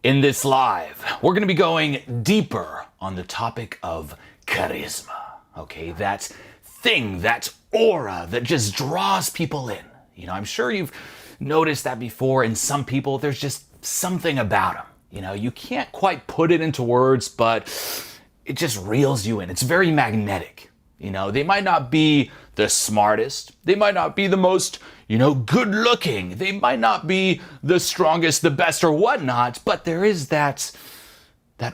In this live, we're going to be going deeper on the topic of charisma. Okay, that thing, that aura that just draws people in. You know, I'm sure you've noticed that before. In some people, there's just something about them. You know, you can't quite put it into words, but it just reels you in. It's very magnetic. You know, they might not be the smartest. They might not be the most, good looking. They might not be the strongest, the best, or whatnot, but there is that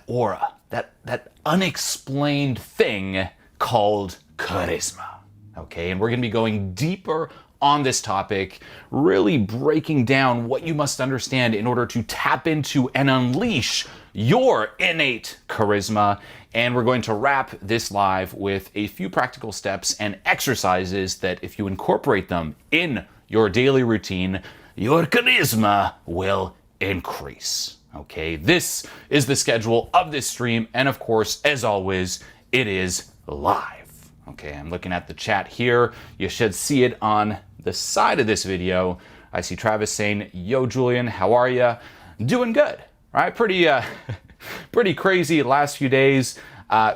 aura, that unexplained thing called charisma. Okay, and we're going to be going deeper on this topic, really breaking down what you must understand in order to tap into and unleash your innate charisma. And we're going to wrap this live with a few practical steps and exercises that if you incorporate them in your daily routine, your charisma will increase. Okay, this is the schedule of this stream. And of course, as always, it is live. Okay, I'm looking at the chat here. You should see it on the side of this video. I see Travis saying, "Yo, Julian, how are ya?" Doing good, right? Pretty crazy last few days.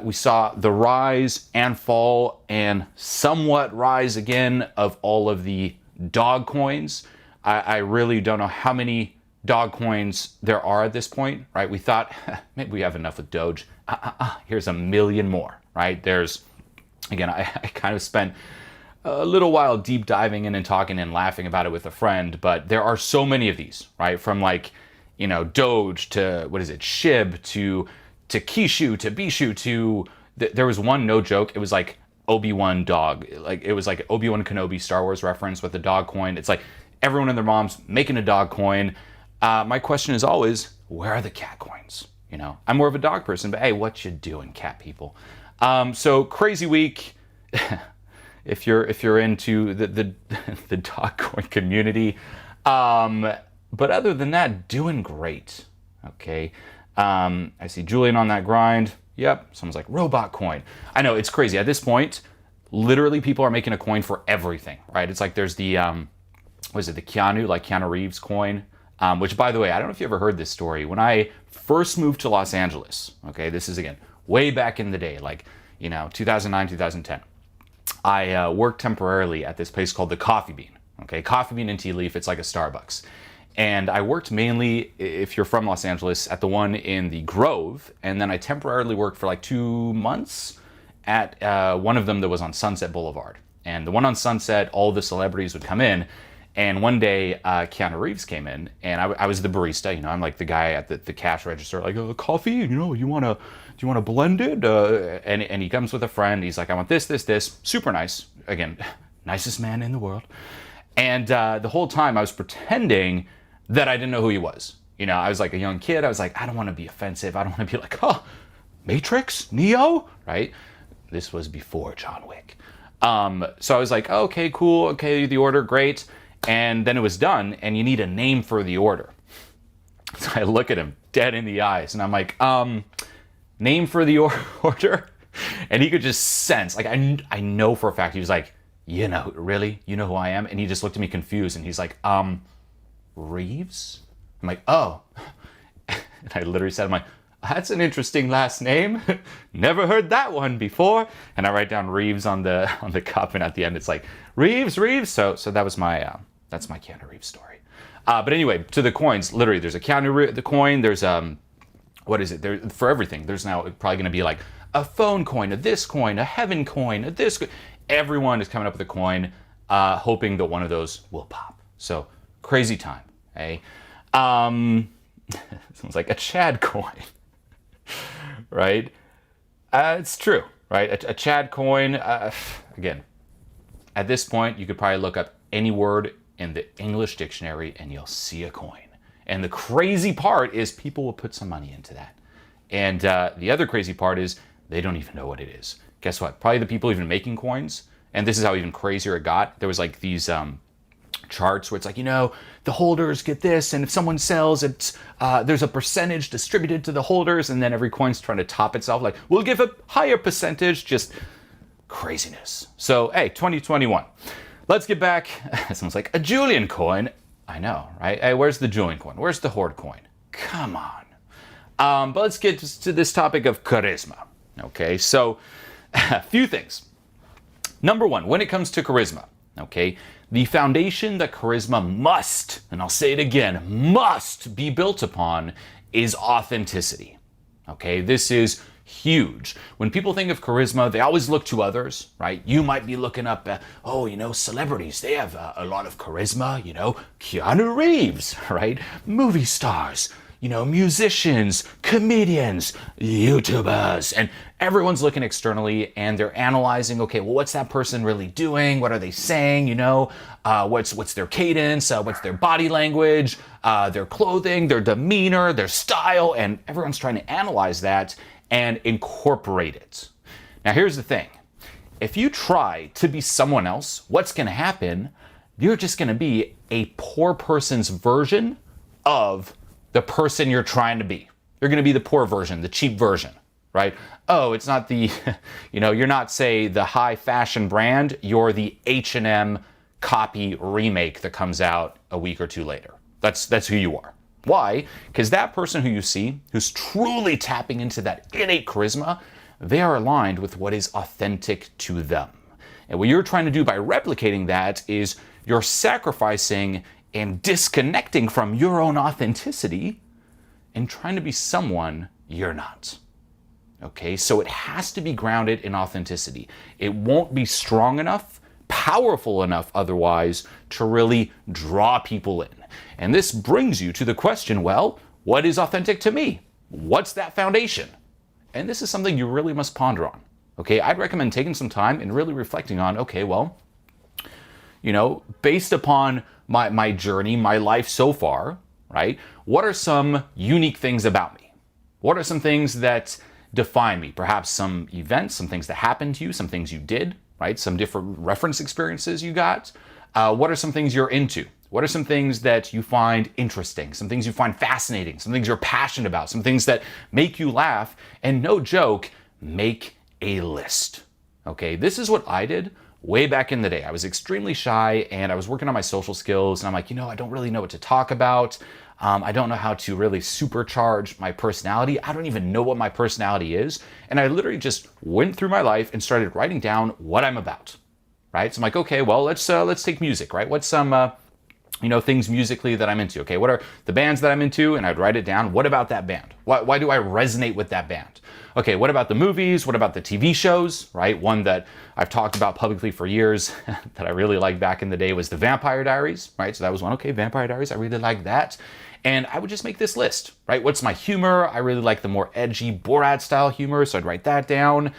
We saw the rise and fall and somewhat rise again of all of the dog coins. I really don't know how many dog coins there are at this point, right? We thought, maybe we have enough with Doge. Here's a million more, right? Again, I kind of spent a little while deep diving in and talking and laughing about it with a friend, but there are so many of these, right? From Doge to, SHIB to Kishu to Bishu to, there was one, no joke, it was like Obi-Wan dog. It was like Obi-Wan Kenobi Star Wars reference with the dog coin. It's like everyone and their moms making a dog coin. My question is always, where are the cat coins? I'm more of a dog person, but hey, what you doing, cat people? So crazy week. if you're into the dog coin community. But other than that, doing great. Okay. I see Julian on that grind. Yep. Someone's like, robot coin. I know, it's crazy. At this point, literally people are making a coin for everything, right? It's like there's the, the Keanu Reeves coin, which, by the way, I don't know if you ever heard this story. When I first moved to Los Angeles, okay, this is, again, way back in the day, 2009, 2010, I worked temporarily at this place called the Coffee Bean. Okay, Coffee Bean and Tea Leaf, it's like a Starbucks. And I worked mainly, if you're from Los Angeles, at the one in the Grove. And then I temporarily worked for 2 months at one of them that was on Sunset Boulevard. And the one on Sunset, all the celebrities would come in. And one day, Keanu Reeves came in, and I was the barista. I'm like the guy at the cash register, coffee. You want to blend it? And he comes with a friend. He's like, I want this. Super nice. Again, nicest man in the world. And the whole time I was pretending that I didn't know who he was. I was like a young kid. I was like, I don't want to be offensive. I don't want to be like, oh, Matrix, Neo, right? This was before John Wick. So I was like, okay, cool. Okay, the order, great. And then it was done, and you need a name for the order. So I look at him dead in the eyes, and I'm like, name for the order? And he could just sense, I know for a fact, he was like, really? You know who I am? And he just looked at me confused, and he's like, Reeves? I'm like, oh. And I literally said, I'm like, that's an interesting last name. Never heard that one before. And I write down Reeves on the cup, and at the end it's like, Reeves. So that was my that's my Keanu Reeves story. But anyway, to the coins, literally there's a Keanu the coin, there's there for everything. There's now probably gonna be like a phone coin, a heaven coin, everyone is coming up with a coin, hoping that one of those will pop. So crazy time, eh? Sounds like a Chad coin. Right? It's true, right? A Chad coin, again, at this point, you could probably look up any word in the English dictionary and you'll see a coin. And the crazy part is people will put some money into that. And the other crazy part is they don't even know what it is. Guess what? Probably the people even making coins, and this is how even crazier it got. There was these charts where it's the holders get this, and if someone sells, it's there's a percentage distributed to the holders, and then every coin's trying to top itself. We'll give a higher percentage, just craziness. So, hey, 2021. Let's get back. Someone's like, a Julian coin. I know, right? Hey, where's the Julian coin? Where's the Horde coin? Come on. But let's get to this topic of charisma. Okay, so a few things. Number one, when it comes to charisma, okay, the foundation that charisma must, and I'll say it again, must be built upon is authenticity. Okay, this is huge. When people think of charisma, they always look to others, right? You might be looking up, celebrities, they have a lot of charisma, Keanu Reeves, right? Movie stars, musicians, comedians, YouTubers, and everyone's looking externally and they're analyzing, okay, well, what's that person really doing? What are they saying? What's their cadence? What's their body language? Their clothing, their demeanor, their style, and everyone's trying to analyze that and incorporate it. Now, here's the thing. If you try to be someone else, what's going to happen? You're just going to be a poor person's version of the person you're trying to be. You're going to be the poor version, the cheap version, right? Oh, it's not the, you're not, say, the high fashion brand. You're the H&M copy remake that comes out a week or two later. That's who you are. Why? Because that person who you see, who's truly tapping into that innate charisma, they are aligned with what is authentic to them. And what you're trying to do by replicating that is you're sacrificing and disconnecting from your own authenticity and trying to be someone you're not. Okay, so it has to be grounded in authenticity. It won't be strong enough, powerful enough otherwise to really draw people in. And this brings you to the question, well, what is authentic to me? What's that foundation? And this is something you really must ponder on. Okay, I'd recommend taking some time and really reflecting on, okay, well, based upon my journey, my life so far, right? What are some unique things about me? What are some things that define me? Perhaps some events, some things that happened to you, some things you did, right? Some different reference experiences you got. What are some things you're into? What are some things that you find interesting? Some things you find fascinating? Some things you're passionate about? Some things that make you laugh? And no joke, make a list. Okay, this is what I did way back in the day. I was extremely shy and I was working on my social skills and I'm like, I don't really know what to talk about. I don't know how to really supercharge my personality. I don't even know what my personality is. And I literally just went through my life and started writing down what I'm about, right? So I'm like, okay, well, let's take music, right? What's some, things musically that I'm into? Okay, what are the bands that I'm into? And I'd write it down. What about that band? Why do I resonate with that band? Okay, what about the movies? What about the TV shows, right? One that I've talked about publicly for years that I really liked back in the day was the Vampire Diaries, right? So that was one. Okay, Vampire Diaries, I really like that. And I would just make this list, right? What's my humor? I really like the more edgy Borat style humor, so I'd write that down.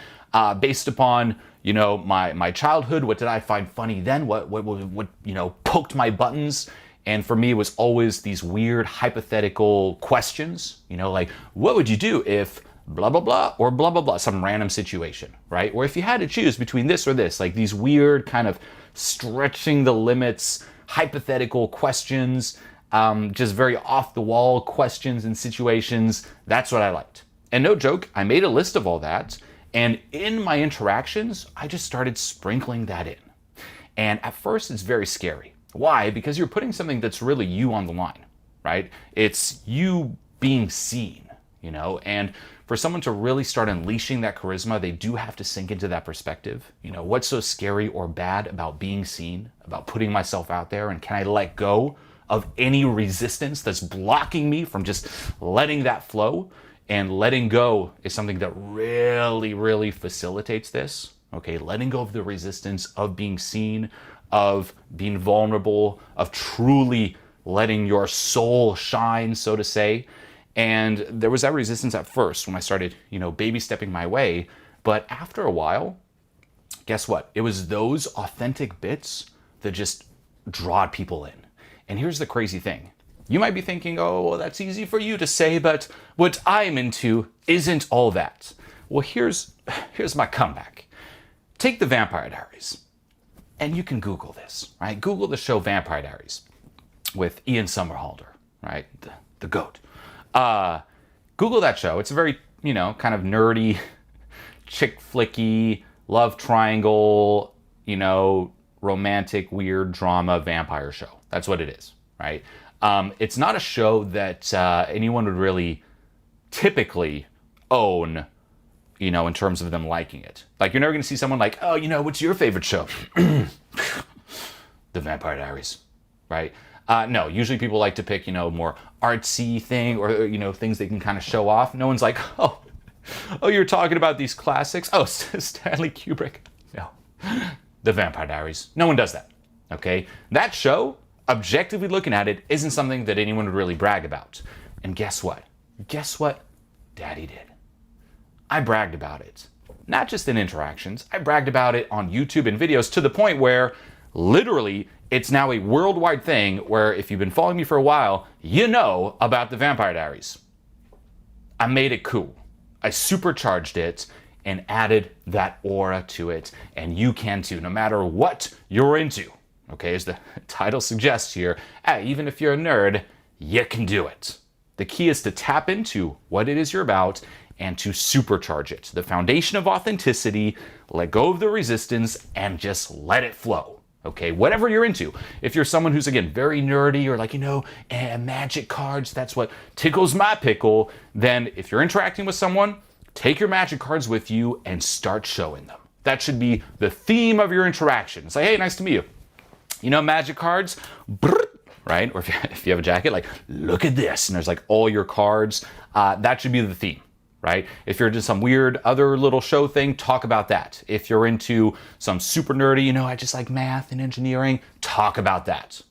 Based upon, my childhood, what did I find funny then? What poked my buttons? And for me, it was always these weird hypothetical questions, like, what would you do if blah, blah, blah, or blah, blah, blah, some random situation, right? Or if you had to choose between this or this, like these weird kind of stretching the limits, hypothetical questions, just very off the wall questions and situations. That's what I liked. And no joke, I made a list of all that. And in my interactions, I just started sprinkling that in. And at first, it's very scary. Why? Because you're putting something that's really you on the line, right? It's you being seen, and for someone to really start unleashing that charisma, they do have to sink into that perspective. What's so scary or bad about being seen, about putting myself out there, and can I let go of any resistance that's blocking me from just letting that flow? And letting go is something that really, really facilitates this. Okay, letting go of the resistance of being seen, of being vulnerable, of truly letting your soul shine, so to say. And there was that resistance at first when I started, baby stepping my way. But after a while, guess what? It was those authentic bits that just drawed people in. And here's the crazy thing. You might be thinking, oh, well, that's easy for you to say, but what I'm into isn't all that. Well, here's my comeback. Take the Vampire Diaries, and you can Google this, right? Google the show Vampire Diaries with Ian Somerhalder, right? The GOAT. Google that show. It's a very, kind of nerdy, chick flicky, love triangle, romantic, weird drama vampire show. That's what it is, right? It's not a show that anyone would really typically own, you know, in terms of them liking it. Like, you're never going to see someone like, oh, you know, what's your favorite show? The Vampire Diaries, right? No, usually people like to pick, you know, more artsy thing, or, you know, things they can kind of show off. No one's like, oh, you're talking about these classics? Oh, Stanley Kubrick. No, The Vampire Diaries. No one does that, okay? That show, objectively looking at it, isn't something that anyone would really brag about. And guess what? Guess what Daddy did? I bragged about it. Not just in interactions, I bragged about it on YouTube and videos, to the point where literally it's now a worldwide thing where if you've been following me for a while, you know about the Vampire Diaries. I made it cool. I supercharged it and added that aura to it, and you can too, no matter what you're into. Okay, as the title suggests here, even if you're a nerd, you can do it. The key is to tap into what it is you're about and to supercharge it. The foundation of authenticity, let go of the resistance, and just let it flow. Okay, whatever you're into. If you're someone who's, again, very nerdy, or like, you know, magic cards, that's what tickles my pickle, then if you're interacting with someone, take your magic cards with you and start showing them. That should be the theme of your interaction. It's like, hey, nice to meet you. You know, magic cards, right? Or if you have a jacket, like, look at this. And there's like all your cards. That should be the theme, right? If you're into some weird other little show thing, talk about that. If you're into some super nerdy, you know, I just like math and engineering, talk about that.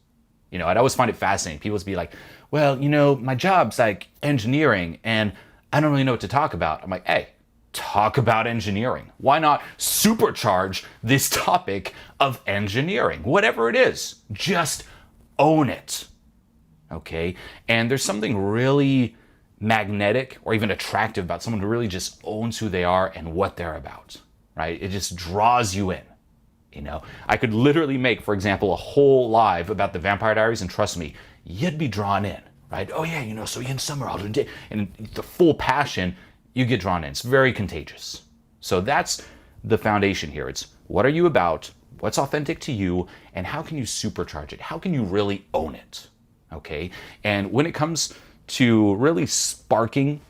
You know, I'd always find it fascinating. People would be like, well, you know, my job's like engineering and I don't really know what to talk about. I'm like, hey, talk about engineering. Why not supercharge this topic of engineering? Whatever it is, just own it. Okay? And there's something really magnetic or even attractive about someone who really just owns who they are and what they're about, right? It just draws you in. You know, I could literally make, for example, a whole live about the Vampire Diaries, and trust me, you'd be drawn in, right? Oh yeah, you know, so Ian Somerhalder, and the full passion, you get drawn in. It's very contagious. So that's the foundation here. It's what are you about? What's authentic to you? And how can you supercharge it? How can you really own it? Okay. And when it comes to really sparking,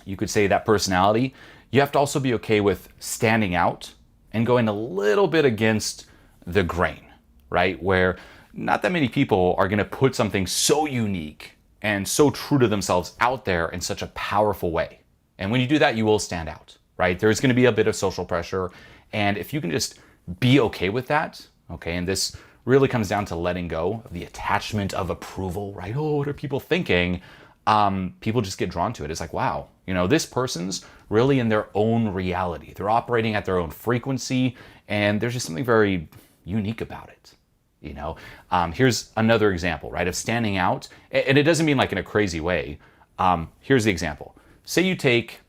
you could say, that personality, you have to also be okay with standing out and going a little bit against the grain, right? Where not that many people are going to put something so unique and so true to themselves out there in such a powerful way. And when you do that, you will stand out, right? There's going to be a bit of social pressure. And if you can just be okay with that, okay, and this really comes down to letting go of the attachment of approval, right? Oh, what are people thinking? People just get drawn to it. It's like, wow, you know, this person's really in their own reality. They're operating at their own frequency, and there's just something very unique about it. You know, here's another example, right, of standing out, and it doesn't mean like in a crazy way. Here's the example. Say you take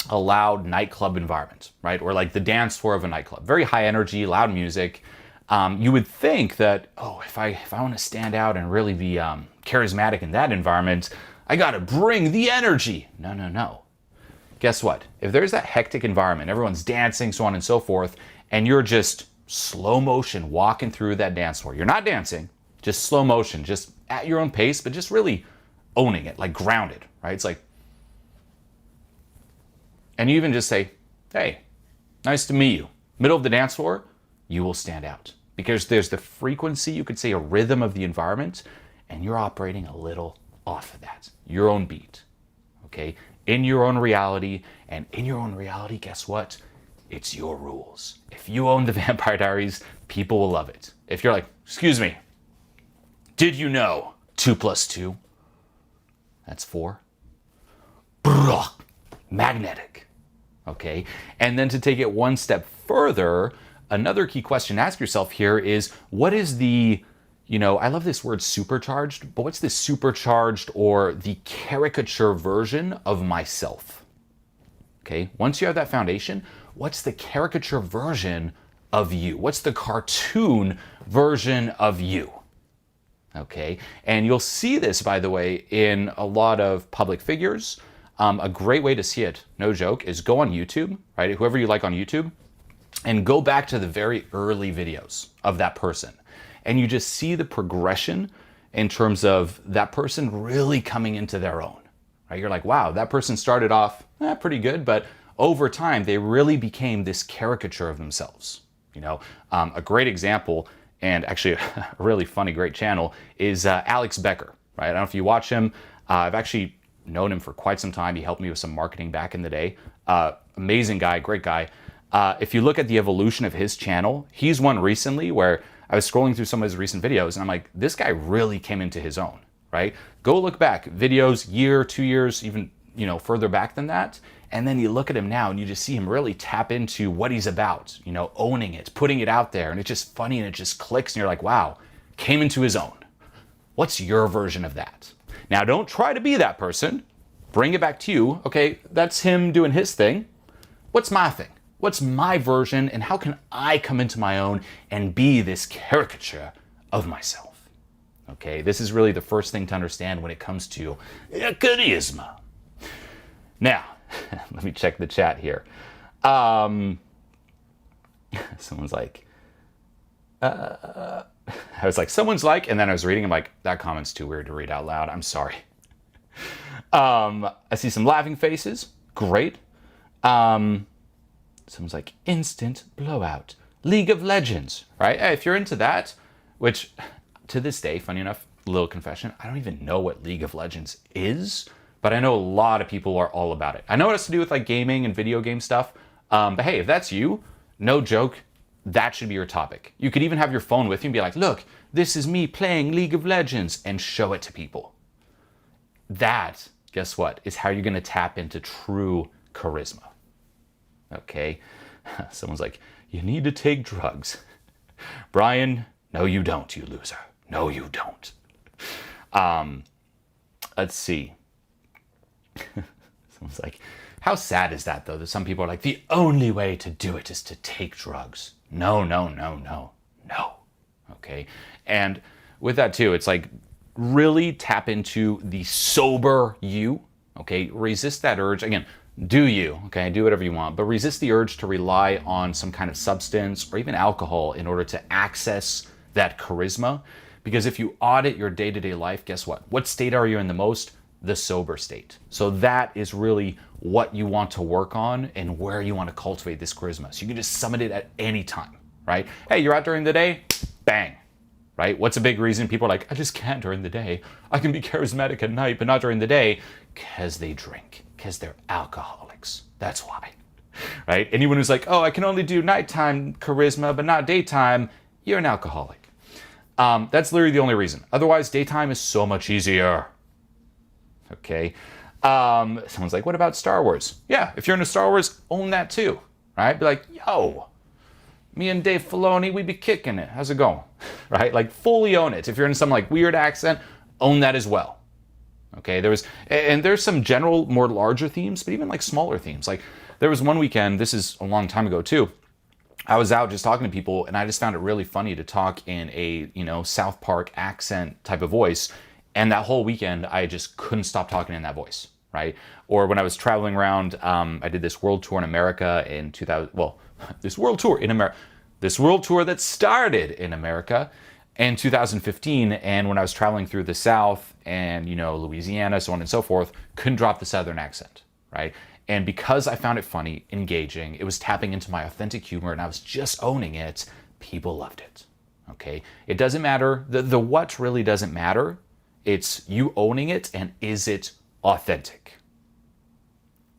a loud nightclub environment, right, or like the dance floor of a nightclub, very high energy, loud music. You would think that, oh, if I want to stand out and really be charismatic in that environment, I got to bring the energy. No. Guess what? If there's that hectic environment, everyone's dancing, so on and so forth, and you're just slow motion walking through that dance floor. You're not dancing, just slow motion, just at your own pace, but just really owning it, like grounded, right? It's like, and you even just say, hey, nice to meet you. Middle of the dance floor, you will stand out. Because there's the frequency, you could say a rhythm of the environment, and you're operating a little off of that. Your own beat, okay? In your own reality, and in your own reality, guess what? It's your rules. If you own the Vampire Diaries, people will love it. If you're like, excuse me, did you know 2 + 2? That's 4. Magnetic. Okay, and then to take it one step further, another key question to ask yourself here is, what is the, you know, I love this word supercharged, but what's the supercharged or the caricature version of myself? Okay, once you have that foundation, what's the caricature version of you? What's the cartoon version of you? Okay, and you'll see this, by the way, in a lot of public figures. A great way to see it, no joke, is go on YouTube, right? Whoever you like on YouTube, and go back to the very early videos of that person. And you just see the progression in terms of that person really coming into their own, right? You're like, wow, that person started off pretty good, but over time, they really became this caricature of themselves. You know, a great example, and actually a really funny, great channel, is Alex Becker, right? I don't know if you watch him. I've actually known him for quite some time. He helped me with some marketing back in the day. Amazing guy, great guy. If you look at the evolution of his channel, he's one recently where I was scrolling through some of his recent videos and I'm like, this guy really came into his own, right? Go look back, videos, year, 2 years, even, you know, further back than that. And then you look at him now and you just see him really tap into what he's about, you know, owning it, putting it out there. And it's just funny and it just clicks and you're like, wow, came into his own. What's your version of that? Now, don't try to be that person. Bring it back to you. Okay, that's him doing his thing. What's my thing? What's my version, and how can I come into my own and be this caricature of myself? Okay, this is really the first thing to understand when it comes to charisma. Now, let me check the chat here. Someone's like, I was like, someone's like, and then I was reading, I'm like, that comment's too weird to read out loud. I'm sorry. I see some laughing faces. Great. Someone's like, instant blowout. League of Legends, right? Hey, if you're into that, which to this day, funny enough, little confession, I don't even know what League of Legends is, but I know a lot of people are all about it. I know it has to do with like gaming and video game stuff, but hey, if that's you, no joke, that should be your topic. You could even have your phone with you and be like, look, this is me playing League of Legends, and show it to people. That, guess what, is how you're gonna tap into true charisma. Okay, someone's like, you need to take drugs. Brian, no you don't, you loser. No you don't. Let's see. Someone's like, how sad is that though, that some people are like, the only way to do it is to take drugs. No, no, no, no, no. Okay, and with that too, it's like, really tap into the sober you. Okay, resist that urge. Again, do you, okay, do whatever you want, but resist the urge to rely on some kind of substance or even alcohol in order to access that charisma. Because if you audit your day-to-day life, guess what? What state are you in the most? The sober state. So that is really what you want to work on and where you want to cultivate this charisma. So you can just summon it at any time, right? Hey, you're out during the day, bang, right? What's a big reason people are like, I just can't during the day. I can be charismatic at night, but not during the day. Because they drink, because they're alcoholics. That's why, right? Anyone who's like, oh, I can only do nighttime charisma, but not daytime, you're an alcoholic. That's literally the only reason. Otherwise, daytime is so much easier. Okay. Someone's like, what about Star Wars? Yeah, if you're into Star Wars, own that too, right? Be like, yo, me and Dave Filoni, we be kicking it. How's it going? Right? Like, fully own it. If you're in some like weird accent, own that as well. Okay, there's some general, more larger themes, but even like smaller themes. Like, there was one weekend, this is a long time ago too, I was out just talking to people and I just found it really funny to talk in a, you know, South Park accent type of voice. And that whole weekend, I just couldn't stop talking in that voice, right? Or when I was traveling around, I did this world tour in America in 2000, well, this world tour that started in America in 2015, and when I was traveling through the South and, you know, Louisiana, so on and so forth, couldn't drop the Southern accent, right? And because I found it funny, engaging, it was tapping into my authentic humor and I was just owning it, people loved it, okay? It doesn't matter, the what really doesn't matter, it's you owning it and is it authentic,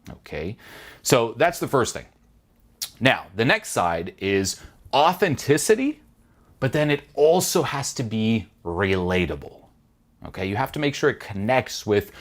okay? So that's the first thing. Now, the next side is authenticity, but then it also has to be relatable, okay? You have to make sure it connects with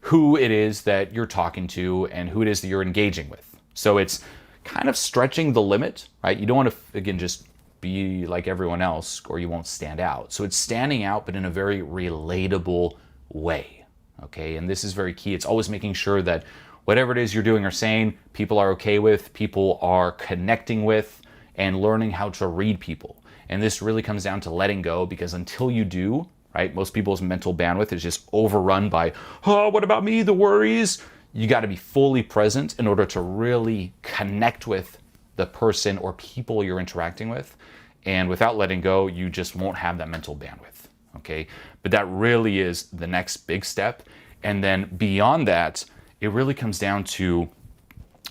who it is that you're talking to and who it is that you're engaging with. So it's kind of stretching the limit, right? You don't want to, again, just be like everyone else or you won't stand out. So it's standing out, but in a very relatable way, okay? And this is very key. It's always making sure that whatever it is you're doing or saying, people are okay with, people are connecting with, and learning how to read people. And this really comes down to letting go, because until you do, right, most people's mental bandwidth is just overrun by, oh, what about me, the worries? You got to be fully present in order to really connect with the person or people you're interacting with. And without letting go, you just won't have that mental bandwidth, okay? But that really is the next big step, And then beyond that, it really comes down to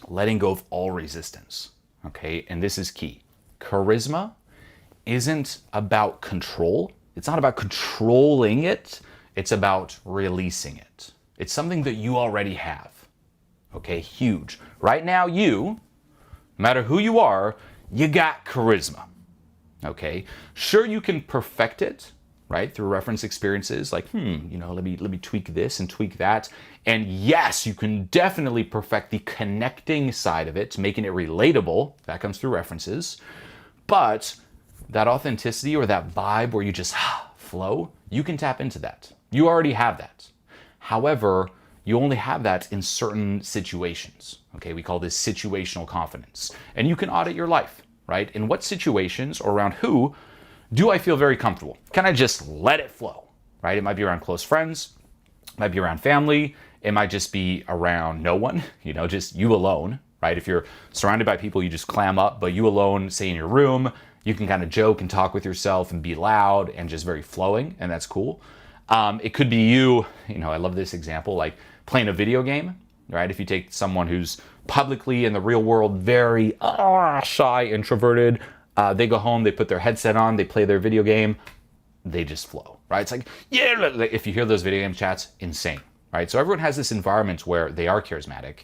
letting go of all resistance, okay? And this is key. Charisma isn't about control. It's not about controlling it. It's about releasing it. It's something that you already have, okay? Huge. Right now, no matter who you are, you got charisma, okay? Sure, you can perfect it, right? Through reference experiences, like, let me tweak this and tweak that. And yes, you can definitely perfect the connecting side of it, making it relatable. That comes through references. But that authenticity or that vibe where you just flow, you can tap into that. You already have that. However, you only have that in certain situations. Okay, we call this situational confidence. And you can audit your life, right? In what situations or around who do I feel very comfortable? Can I just let it flow, right? It might be around close friends, it might be around family, it might just be around no one, just you alone, right? If you're surrounded by people, you just clam up, but you alone, say in your room, you can kind of joke and talk with yourself and be loud and just very flowing, and that's cool. It could be you, I love this example, like playing a video game, right? If you take someone who's publicly in the real world very shy, introverted, they go home, they put their headset on, they play their video game, they just flow, right? It's like, yeah, if you hear those video game chats, insane, right? So everyone has this environment where they are charismatic,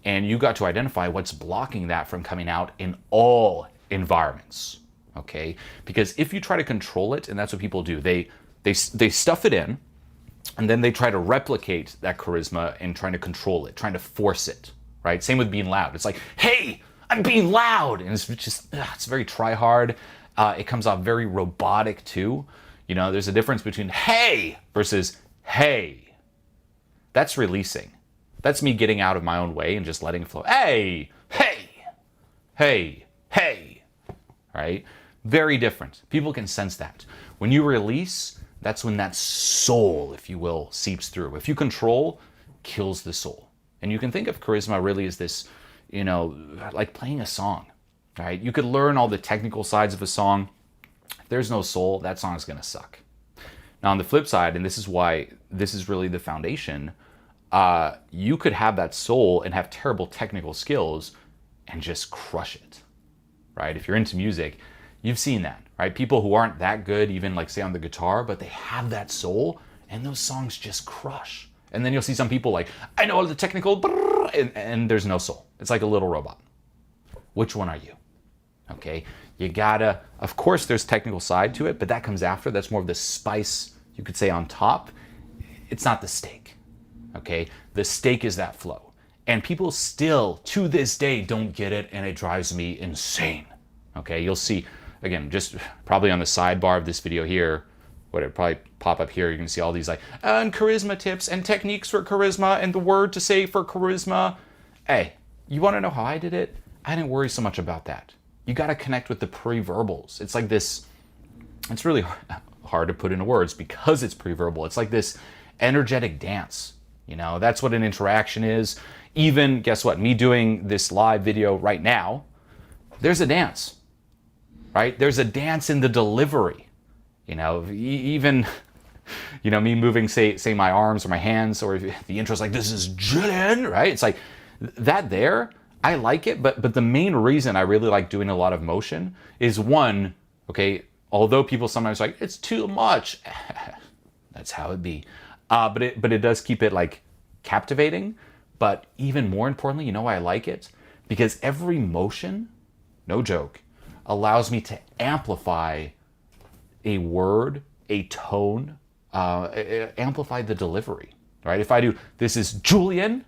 and you got to identify what's blocking that from coming out in all environments, okay? Because if you try to control it, and that's what people do, they stuff it in, and then they try to replicate that charisma and trying to control it, trying to force it, right? Same with being loud. It's like, hey, I'm being loud. And it's just, it's very try hard. It comes off very robotic too. There's a difference between hey versus hey. That's releasing. That's me getting out of my own way and just letting it flow. Hey, hey, hey, hey, right? Very different. People can sense that. When you release, that's when that soul, if you will, seeps through. If you control, kills the soul. And you can think of charisma really as this, like playing a song, right? You could learn all the technical sides of a song. If there's no soul, that song is going to suck. Now on the flip side, and this is why this is really the foundation, you could have that soul and have terrible technical skills and just crush it, right? If you're into music, you've seen that, right? People who aren't that good, even like say on the guitar, but they have that soul and those songs just crush. And then you'll see some people like, I know all the technical, and there's no soul. It's like a little robot. Which one are you? Okay, you gotta, of course there's technical side to it, but that comes after. That's more of the spice, you could say, on top. It's not the steak, okay? The steak is that flow. And people still, to this day, don't get it, and it drives me insane, okay? You'll see, again, just probably on the sidebar of this video here, what it probably pop up here, you can see all these like, and charisma tips and techniques for charisma and the word to say for charisma. Hey, you wanna know how I did it? I didn't worry so much about that. You gotta connect with the pre-verbals. It's like this, it's really hard to put into words because it's pre-verbal. It's like this energetic dance. That's what an interaction is. Even, guess what, me doing this live video right now, there's a dance, right? There's a dance in the delivery. Even, me moving, say my arms or my hands, or the intro's like, this is Julien, right? It's like that there, I like it, but the main reason I really like doing a lot of motion is one, okay, although people sometimes like, it's too much, that's how it be, but it does keep it like captivating. But even more importantly, you know why I like it? Because every motion, no joke, allows me to amplify a word, a tone, amplify the delivery, right? If I do, this is Julien,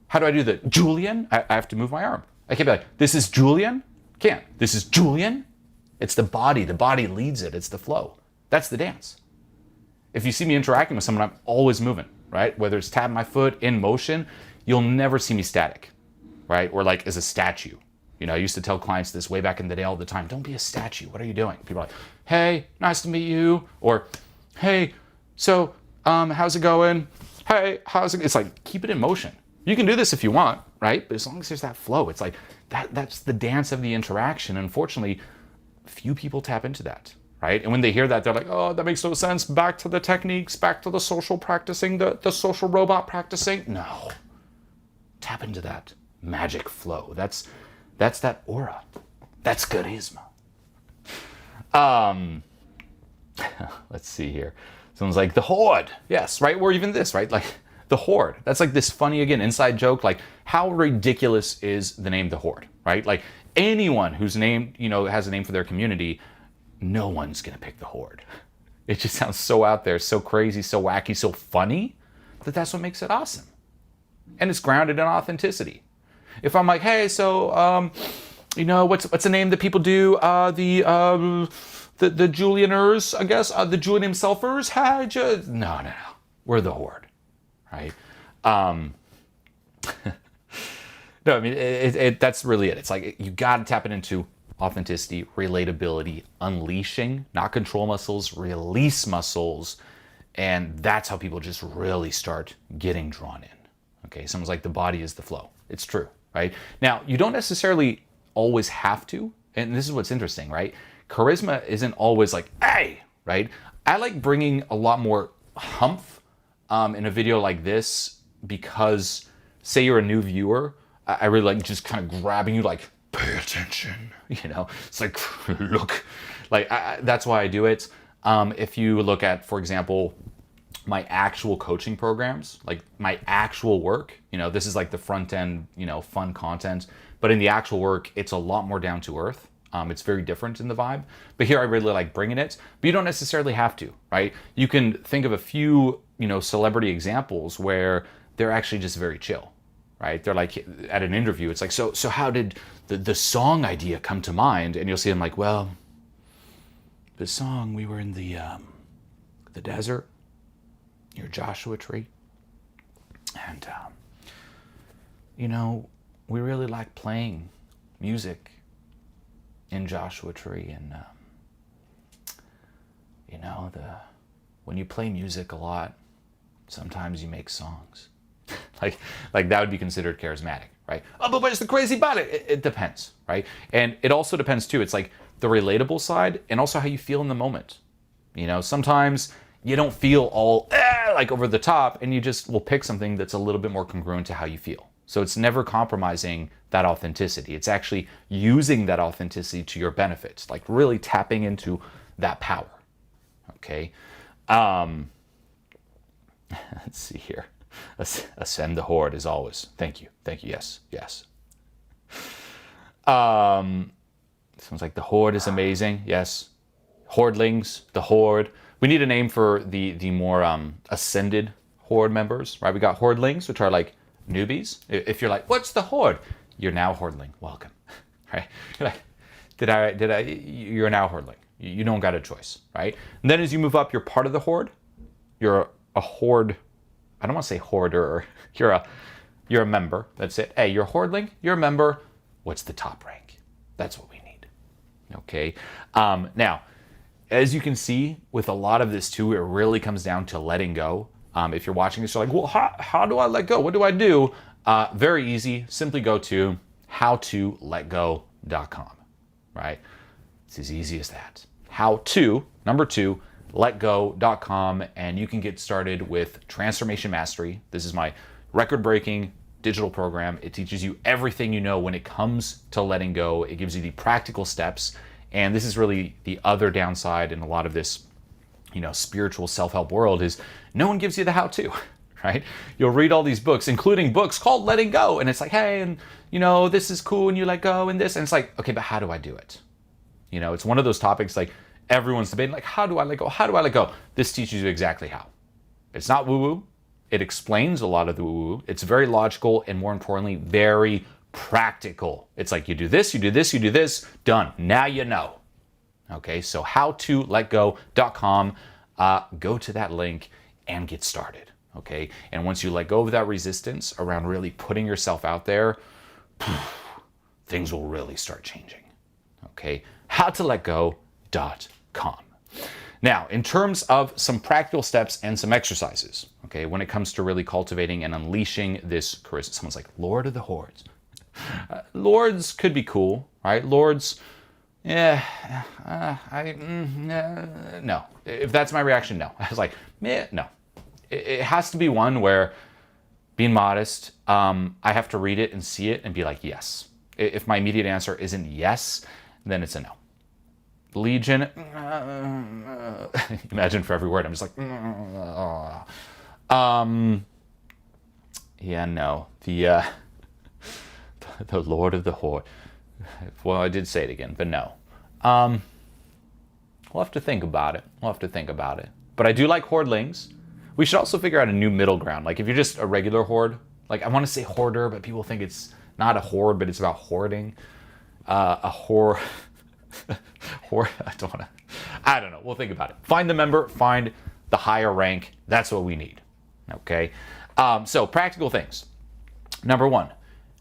how do I do the Julien? I have to move my arm. I can't be like, this is Julien? Can't. This is Julien? It's the body leads it, it's the flow. That's the dance. If you see me interacting with someone, I'm always moving, right? Whether it's tapping my foot, in motion, you'll never see me static, right? Or like as a statue. I used to tell clients this way back in the day all the time, don't be a statue, what are you doing? People are like, hey, nice to meet you. Or, hey, so, how's it going? Hey, how's it? It's like, keep it in motion. You can do this if you want, right? But as long as there's that flow, it's like, that's the dance of the interaction. Unfortunately, few people tap into that. right? And when they hear that, they're like, oh, that makes no sense. Back to the techniques, back to the social practicing, the social robot practicing. No. Tap into that magic flow. That's that aura. That's charisma. Let's see here. Someone's like, the Horde. Yes, right? Or even this, right? Like, the Horde. That's like this funny, again, inside joke. Like, how ridiculous is the name the Horde, right? Like, anyone whose name, has a name for their community, no one's going to pick the Horde. It just sounds so out there, so crazy, so wacky, so funny, that's what makes it awesome. And it's grounded in authenticity. If I'm like, hey, so, what's the name that people do? The Julianers, I guess, the JulienHimselfers. No. We're the Horde, right? No, I mean, that's really it. It's like, you got to tap it into authenticity, relatability, unleashing, not control muscles, release muscles. And that's how people just really start getting drawn in. Okay, someone's like, the body is the flow. It's true, right? Now, you don't necessarily always have to, and this is what's interesting, right? Charisma isn't always like, hey, right? I like bringing a lot more humph in a video like this because, say you're a new viewer, I really like just kind of grabbing you like, pay attention, It's like, look, like, that's why I do it. If you look at, for example, my actual coaching programs, like my actual work, this is like the front end, fun content, but in the actual work, it's a lot more down to earth. It's very different in the vibe, but here I really like bringing it, but you don't necessarily have to, right? You can think of a few, celebrity examples where they're actually just very chill, right? They're like at an interview, it's like, so how did the song idea come to mind? And you'll see them like, well, the song, we were in the desert, near Joshua Tree. And, we really like playing music in Joshua Tree. And, when you play music a lot, sometimes you make songs. like that would be considered charismatic, right? Oh, but what's the crazy about it? It depends, right? And it also depends too. It's like the relatable side and also how you feel in the moment. Sometimes you don't feel all like over the top, and you just will pick something that's a little bit more congruent to how you feel. So it's never compromising that authenticity. It's actually using that authenticity to your benefits, like really tapping into that power. Okay. Let's see here. Ascend the Horde as always. Thank you. Yes. Sounds like the Horde is amazing. Yes. Hordelings, the Horde. We need a name for the more ascended Horde members, right? We got Hordelings, which are like newbies. If you're like, what's the Horde? You're now Hordeling. Welcome, right? You're like, you're now Hordeling. You don't got a choice, right? And then as you move up, you're part of the Horde. You're a Horde. I don't want to say hoarder. You're a member. That's it. Hey, you're a Hordeling. You're a member. What's the top rank? That's what we need. Okay. Now, as you can see, with a lot of this too, it really comes down to letting go. If you're watching this, you're like, well, how do I let go? What do I do? Very easy. Simply go to howtoletgo.com, right? It's as easy as that. letgo.com, and you can get started with Transformation Mastery. This is my record-breaking digital program. It teaches you everything you know when it comes to letting go. It gives you the practical steps. And this is really the other downside in a lot of this, spiritual self-help world is no one gives you the how-to, right? You'll read all these books, including books called Letting Go. And it's like, hey, and this is cool and you let go and this. And it's like, okay, but how do I do it? It's one of those topics like everyone's debating, like, how do I let go? How do I let go? This teaches you exactly how. It's not woo-woo. It explains a lot of the woo-woo. It's very logical and more importantly, very practical. It's like you do this, you do this, you do this, done. Now you know. Okay, so howtoletgo.com, go to that link and get started. Okay, and once you let go of that resistance around really putting yourself out there, things will really start changing. Okay, howtoletgo.com. Now, in terms of some practical steps and some exercises, okay, when it comes to really cultivating and unleashing this charisma, someone's like, Lord of the Hordes. Lords could be cool, right? Lords, yeah, no. If that's my reaction, no. I was like, no. It has to be one where, being modest, I have to read it and see it and be like, yes. If my immediate answer isn't yes, then it's a no. Legion, imagine for every word, I'm just like, yeah, no. The Lord of the Horde. Well, I did say it again, but no. We'll have to think about it. But I do like Hordelings. We should also figure out a new middle ground. Like, if you're just a regular Horde, like, I want to say Hoarder, but people think it's not a Horde, but it's about hoarding. Horde, I don't know. We'll think about it. Find the member, find the higher rank. That's what we need. Okay? So, practical things. Number one,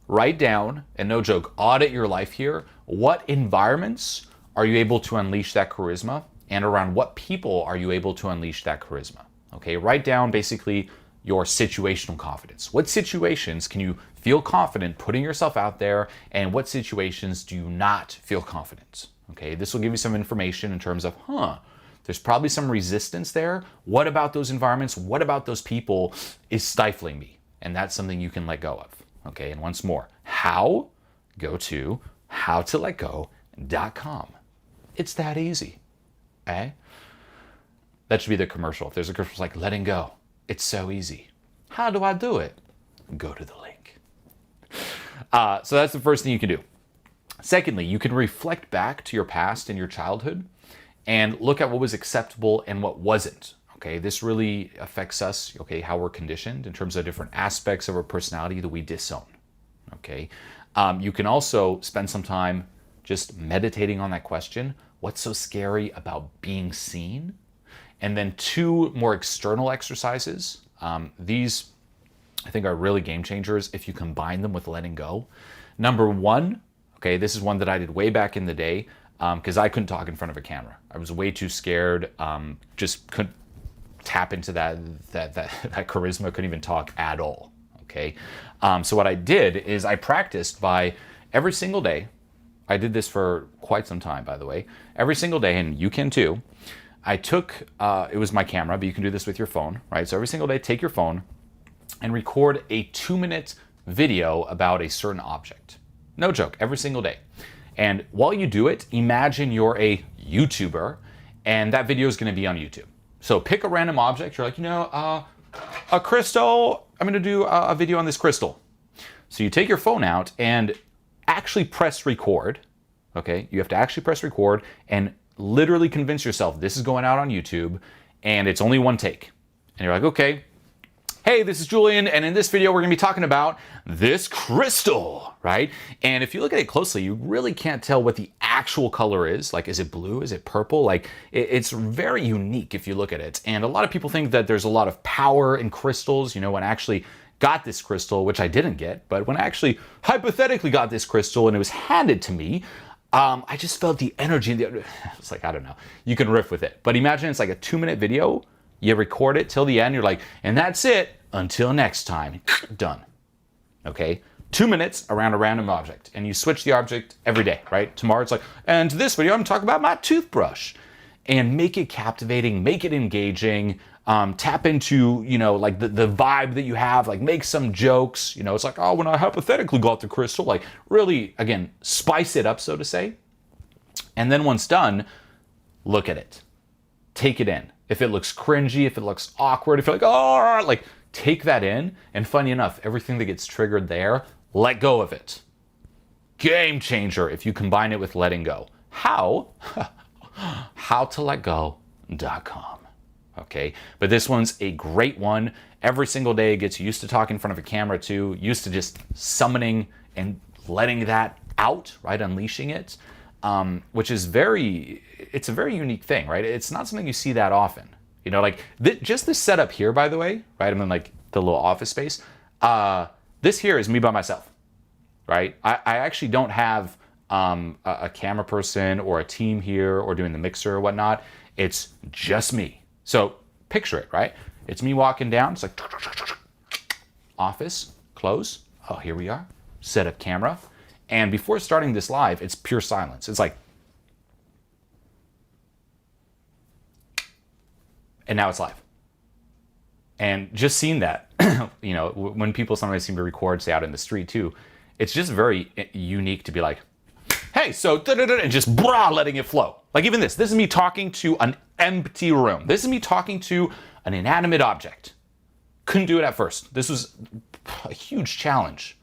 write down, and no joke, audit your life here. What environments are you able to unleash that charisma? And around what people are you able to unleash that charisma? Okay, write down basically your situational confidence. What situations can you feel confident putting yourself out there, and what situations do you not feel confident? Okay, this will give you some information in terms of, there's probably some resistance there. What about those environments? What about those people is stifling me? And that's something you can let go of. Okay, and once more, how? Go to howtoletgo.com. It's that easy. Okay? That should be the commercial. If there's a commercial like letting go, it's so easy. How do I do it? Go to the link. So that's the first thing you can do. Secondly, you can reflect back to your past and your childhood and look at what was acceptable and what wasn't. Okay, this really affects us, okay, how we're conditioned in terms of different aspects of our personality that we disown. Okay, you can also spend some time just meditating on that question. What's so scary about being seen? And then 2 more external exercises. These, I think, are really game changers if you combine them with letting go. Number 1, okay, this is one that I did way back in the day because I couldn't talk in front of a camera. I was way too scared, just couldn't tap into that charisma, couldn't even talk at all, okay? So what I did is I practiced by every single day. I did this for quite some time, by the way. Every single day, and you can too, I took, it was my camera, but you can do this with your phone, right? So every single day, take your phone and record a 2-minute video about a certain object. No joke, every single day. And while you do it, imagine you're a YouTuber and that video is gonna be on YouTube. So pick a random object. You're like, a crystal. I'm gonna do a video on this crystal. So you take your phone out and actually press record. Okay, you have to actually press record and literally convince yourself this is going out on YouTube and it's only one take. And you're like, okay, hey, this is Julian, and in this video we're gonna be talking about this crystal, right? And if you look at it closely, you really can't tell what the actual color is. Like, is it blue? Is it purple? Like, it's very unique if you look at it. And a lot of people think that there's a lot of power in crystals. When I actually got this crystal, which I didn't get, but when I actually hypothetically got this crystal and it was handed to me, I just felt the energy. It's like, I don't know. You can riff with it. But imagine it's like a 2-minute video. You record it till the end. You're like, and that's it. Until next time. Done. Okay? 2 minutes around a random object. And you switch the object every day, right? Tomorrow it's like, and this video I'm talking about my toothbrush. And make it captivating, make it engaging, tap into, like the vibe that you have, like make some jokes. It's like, oh, when I hypothetically got the crystal, like really, again, spice it up, so to say. And then once done, look at it. Take it in. If it looks cringy, if it looks awkward, if you're like, oh, like take that in. And funny enough, everything that gets triggered there, let go of it. Game changer if you combine it with letting go. How? howtoletgo.com. Okay, but this one's a great one. Every single day it gets used to talking in front of a camera too, used to just summoning and letting that out, right? Unleashing it, which is it's a very unique thing, right? It's not something you see that often. Like just this setup here, by the way, right? I'm in like the little office space. This here is me by myself, right? I actually don't have a camera person or a team here or doing the mixer or whatnot. It's just me. So picture it, right? It's me walking down. It's like office, close. Oh, here we are. Set up camera. And before starting this live, it's pure silence. It's like and now it's live. And just seeing that, you know, when people sometimes seem to record, say out in the street too, it's just very unique to be like, hey, so and just letting it flow. Like even this is me talking to an empty room. This is me talking to an inanimate object. Couldn't do it at first. This was a huge challenge.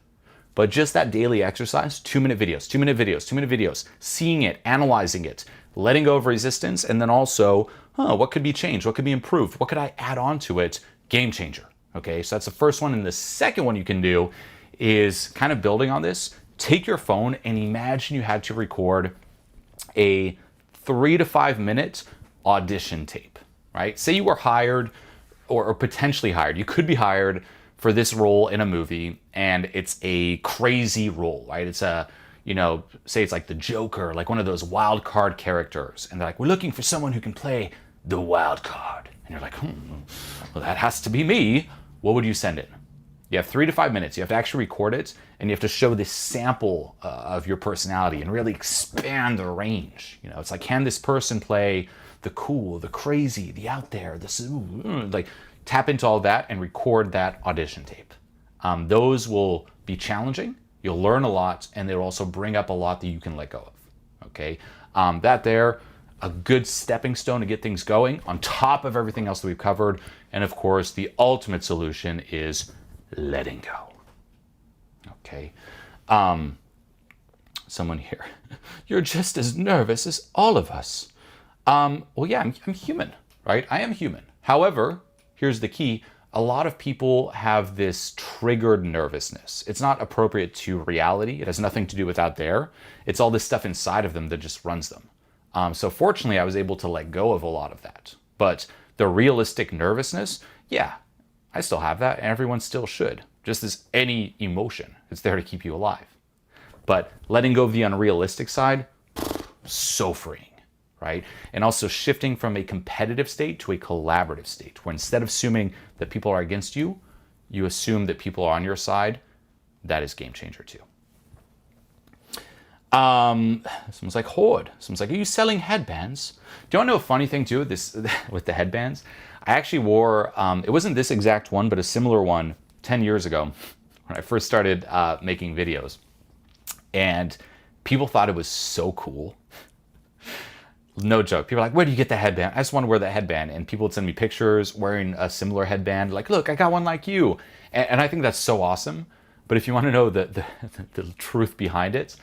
But just that daily exercise, 2-minute videos, 2-minute videos, 2-minute videos, seeing it, analyzing it, letting go of resistance, and then also, what could be changed? What could be improved? What could I add on to it? Game changer. Okay, so that's the first one. And the second one you can do is kind of building on this. Take your phone and imagine you had to record a 3 to 5 minute audition tape, right? Say you were hired or potentially hired. You could be hired for this role in a movie and it's a crazy role, right? It's a, you know, say it's like the Joker, like one of those wild card characters. And they're like, we're looking for someone who can play the wild card. And you're like, well, that has to be me. What would you send in? You have 3 to 5 minutes. You have to actually record it, and you have to show this sample of your personality and really expand the range. You know, it's like, can this person play the cool, the crazy, the out there, like tap into all that and record that audition tape. Those will be challenging. You'll learn a lot, and they'll also bring up a lot that you can let go of. Okay, a good stepping stone to get things going on top of everything else that we've covered. And of course, the ultimate solution is letting go. Okay. Someone here, you're just as nervous as all of us. Well, yeah, I'm human, right? I am human. However, here's the key. A lot of people have this triggered nervousness. It's not appropriate to reality. It has nothing to do with out there. It's all this stuff inside of them that just runs them. So fortunately, I was able to let go of a lot of that. But the realistic nervousness, yeah, I still have that, and everyone still should. Just as any emotion, it's there to keep you alive. But letting go of the unrealistic side, so freeing, right? And also shifting from a competitive state to a collaborative state, where instead of assuming that people are against you, you assume that people are on your side. That is game changer too. Someone's like, Horde. Someone's like, are you selling headbands? Do you want to know a funny thing too with this, with the headbands? I actually wore, it wasn't this exact one, but a similar one 10 years ago when I first started making videos. And people thought it was so cool. No joke. People are like, where do you get the headband? I just want to wear that headband. And people would send me pictures wearing a similar headband. Like, look, I got one like you. And I think that's so awesome. But if you want to know the truth behind it,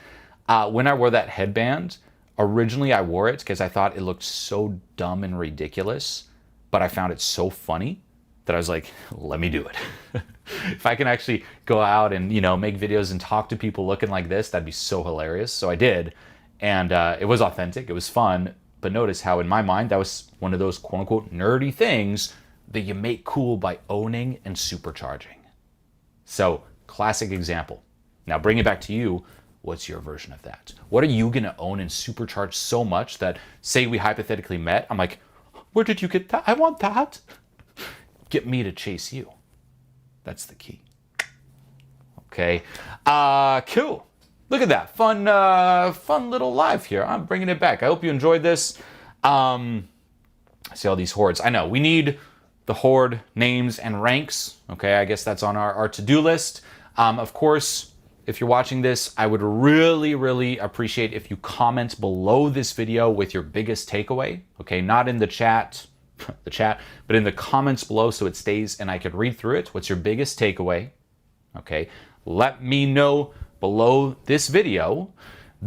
when I wore that headband, originally I wore it because I thought it looked so dumb and ridiculous, but I found it so funny that I was like, let me do it. If I can actually go out and, you know, make videos and talk to people looking like this, that'd be so hilarious. So I did. And it was authentic. It was fun. But notice how in my mind, that was one of those quote unquote nerdy things that you make cool by owning and supercharging. So classic example. Now bring it back to you. What's your version of that? What are you going to own and supercharge so much that, say we hypothetically met, I'm like, where did you get that? I want that. Get me to chase you. That's the key. Okay. Cool. Look at that. Fun little live here. I'm bringing it back. I hope you enjoyed this. I see all these hordes. I know we need the horde names and ranks. Okay. I guess that's on our to-do list. Of course, if you're watching this, I would really, really appreciate if you comment below this video with your biggest takeaway. Okay. Not in the chat, but in the comments below so it stays and I could read through it. What's your biggest takeaway? Okay. Let me know below this video.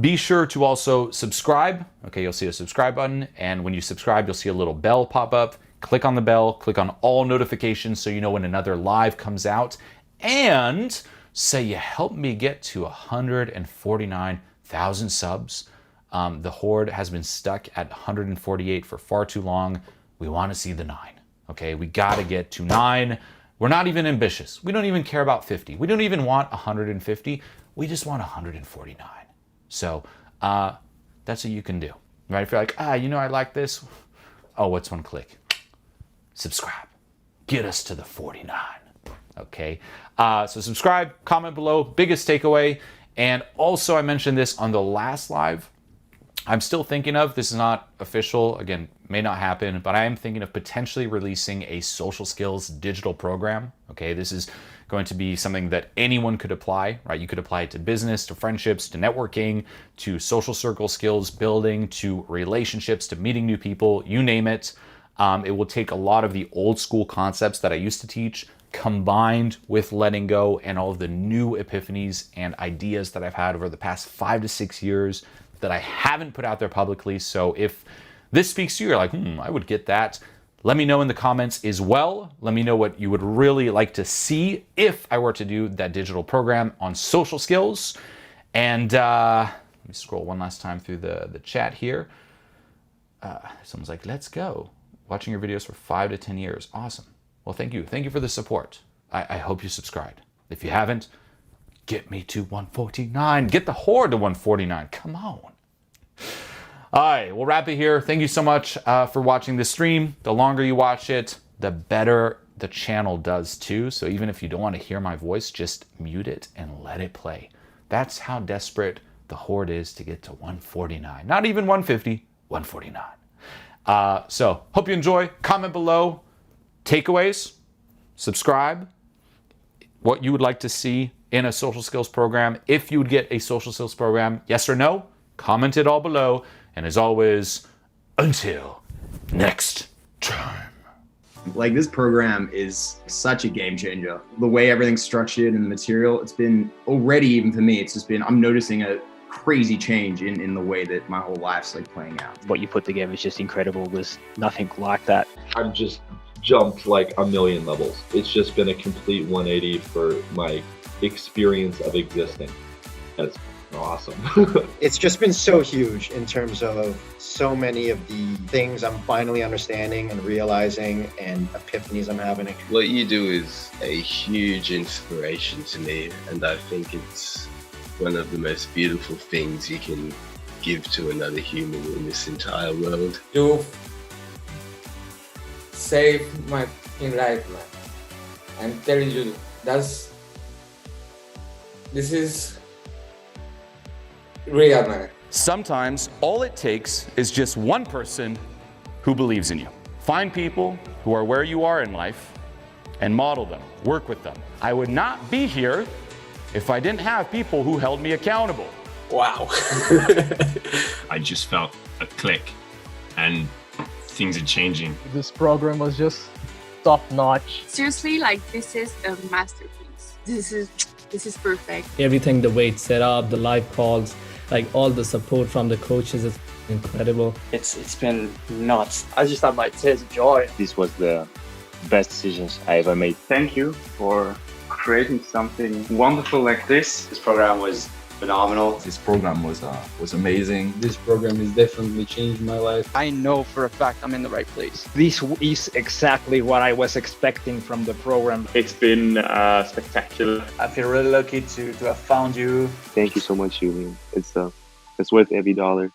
Be sure to also subscribe. Okay, you'll see a subscribe button, and when you subscribe, you'll see a little bell pop up. Click on the bell, click on all notifications so you know when another live comes out, and say you helped me get to 149,000 subs. The Horde has been stuck at 148 for far too long. We want to see the 9. Okay, we got to get to 9. We're not even ambitious. We don't even care about 50. We don't even want 150. We just want 149. So that's what you can do, right? If you're like, you know, I like this. Oh, what's one click? Subscribe. Get us to the 49. Okay. So subscribe, comment below, biggest takeaway. And also I mentioned this on the last live. I'm still thinking of, this is not official, again, may not happen, but I am thinking of potentially releasing a social skills digital program. Okay, this is going to be something that anyone could apply, right? You could apply it to business, to friendships, to networking, to social circle skills building, to relationships, to meeting new people, you name it. It will take a lot of the old school concepts that I used to teach, combined with letting go and all of the new epiphanies and ideas that I've had over the past 5 to 6 years that I haven't put out there publicly. So if this speaks to you, you're like, I would get that. Let me know in the comments as well. Let me know what you would really like to see if I were to do that digital program on social skills. And let me scroll one last time through the chat here. Someone's like, let's go. Watching your videos for 5 to 10 years. Awesome. Well, thank you. Thank you for the support. I hope you subscribed. If you haven't, get me to 149. Get the Horde to 149. Come on. All right, we'll wrap it here. Thank you so much for watching this stream. The longer you watch it, the better the channel does too. So even if you don't want to hear my voice, just mute it and let it play. That's how desperate the Horde is to get to 149. Not even 150, 149. So hope you enjoy. Comment below. Takeaways. Subscribe. What you would like to see in a social skills program. If you would get a social skills program, yes or no, comment it all below. And as always, until next time. Like, this program is such a game changer. The way everything's structured and the material, it's been already, even for me, it's just been, I'm noticing a crazy change in the way that my whole life's like playing out. What you put together is just incredible. There's nothing like that. I've just jumped like a million levels. It's just been a complete 180 for my experience of existing. That's awesome. It's just been so huge in terms of so many of the things I'm finally understanding and realizing and epiphanies I'm having. What you do is a huge inspiration to me, and I think it's one of the most beautiful things you can give to another human in this entire world. You saved my life, man. I'm telling you, this is real, man. Sometimes all it takes is just one person who believes in you. Find people who are where you are in life and model them, work with them. I would not be here if I didn't have people who held me accountable. Wow. I just felt a click and things are changing. This program was just top notch. Seriously, like, this is a masterpiece. This is perfect. Everything, the way it's set up, the live calls, like all the support from the coaches is incredible. It's been nuts. I just had my tears of joy. This was the best decisions I ever made. Thank you for creating something wonderful like this. This program was phenomenal. This program was amazing. This program has definitely changed my life. I know for a fact I'm in the right place. This is exactly what I was expecting from the program. It's been spectacular. I feel really lucky to have found you. Thank you so much, Julien. It's worth every dollar.